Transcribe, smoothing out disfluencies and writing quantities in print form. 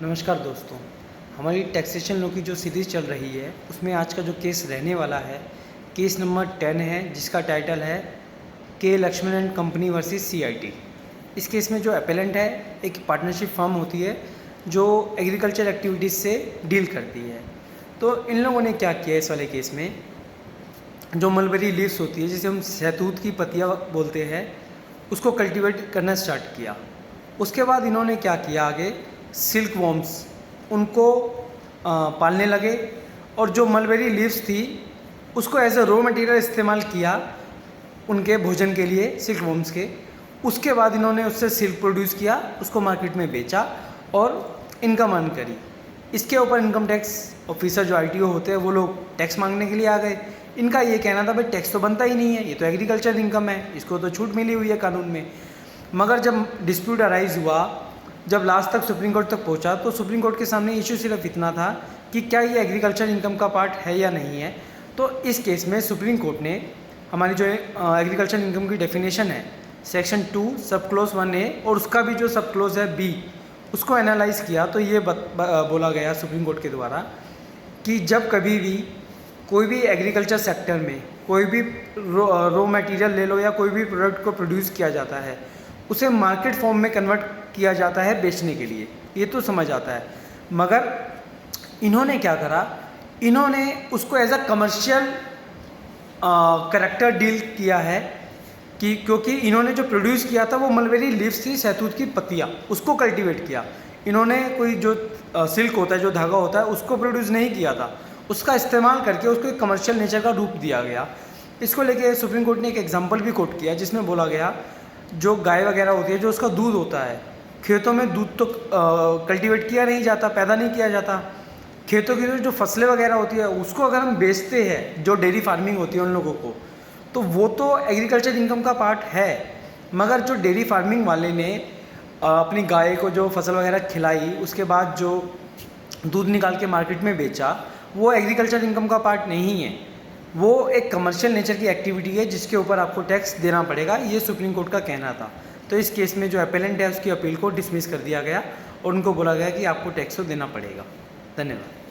नमस्कार दोस्तों। हमारी टैक्सेशन लॉ की जो सीरीज़ चल रही है उसमें आज का जो केस रहने वाला है केस नंबर 10 है, जिसका टाइटल है K Lakshman and company versus CIT। इस केस में जो अपेलेंट है एक पार्टनरशिप फर्म होती है जो एग्रीकल्चर एक्टिविटीज़ से डील करती है। तो इन लोगों ने क्या किया इस वाले केस में, जो मलबेरी लीव्स होती है जिसे हम शहतूत की पत्तियाँ बोलते हैं, उसको कल्टीवेट करना स्टार्ट किया। उसके बाद इन्होंने क्या किया, आगे सिल्क वॉर्म्स उनको पालने लगे और जो मलबेरी लीव्स थी उसको एज अ रॉ मटेरियल इस्तेमाल किया उनके भोजन के लिए, सिल्क वॉर्म्स के। उसके बाद इन्होंने उससे सिल्क प्रोड्यूस किया, उसको मार्केट में बेचा और इनकम अर्न करी। इसके ऊपर इनकम टैक्स ऑफिसर जो ITO होते हैं वो लोग टैक्स मांगने के लिए आ गए। इनका ये कहना था भाई टैक्स तो बनता ही नहीं है, ये तो एग्रीकल्चर इनकम है, इसको तो छूट मिली हुई है कानून में। मगर जब डिस्प्यूट अराइज हुआ, जब लास्ट तक सुप्रीम कोर्ट तक पहुंचा, तो सुप्रीम कोर्ट के सामने इशू सिर्फ इतना था कि क्या ये एग्रीकल्चर इनकम का पार्ट है या नहीं है। तो इस केस में सुप्रीम कोर्ट ने हमारी जो एग्रीकल्चर इनकम की डेफिनेशन है सेक्शन 2 सब क्लोज 1A और उसका भी जो सब क्लोज है B, उसको एनालाइज किया। तो ये बोला गया सुप्रीम कोर्ट के द्वारा कि जब कभी भी कोई भी एग्रीकल्चर सेक्टर में कोई भी रॉ मटेरियल ले लो या कोई भी प्रोडक्ट को प्रोड्यूस किया जाता है, उसे मार्केट फॉर्म में कन्वर्ट किया जाता है बेचने के लिए, ये तो समझ आता है। मगर इन्होंने क्या करा, इन्होंने उसको as a commercial character deal किया है कि क्योंकि इन्होंने जो प्रोड्यूस किया था वो मलबेरी लीव्स थी, शहतूत की पत्तियाँ, उसको कल्टीवेट किया। इन्होंने कोई जो सिल्क होता है, जो धागा होता है, उसको प्रोड्यूस नहीं किया था, उसका इस्तेमाल करके उसको एक कमर्शियल नेचर का रूप दिया गया। इसको लेके सुप्रीम कोर्ट ने एक एग्जांपल भी कोट किया जिसमें बोला गया जो गाय वगैरह होती है, जो उसका दूध होता है, खेतों में दूध तो कल्टीवेट किया नहीं जाता, पैदा नहीं किया जाता। खेतों की जो फसलें वगैरह होती है उसको अगर हम बेचते हैं, जो डेयरी फार्मिंग होती है उन लोगों को, तो वो तो एग्रीकल्चर इनकम का पार्ट है। मगर जो डेयरी फार्मिंग वाले ने अपनी गाय को जो फसल वगैरह खिलाई, उसके बाद जो दूध निकाल के मार्केट में बेचा, वो एग्रीकल्चर इनकम का पार्ट नहीं है, वो एक कमर्शियल नेचर की एक्टिविटी है जिसके ऊपर आपको टैक्स देना पड़ेगा, ये सुप्रीम कोर्ट का कहना था। तो इस केस में जो अपेलेंट है उसकी अपील को डिसमिस कर दिया गया और उनको बोला गया कि आपको टैक्स तो देना पड़ेगा। धन्यवाद।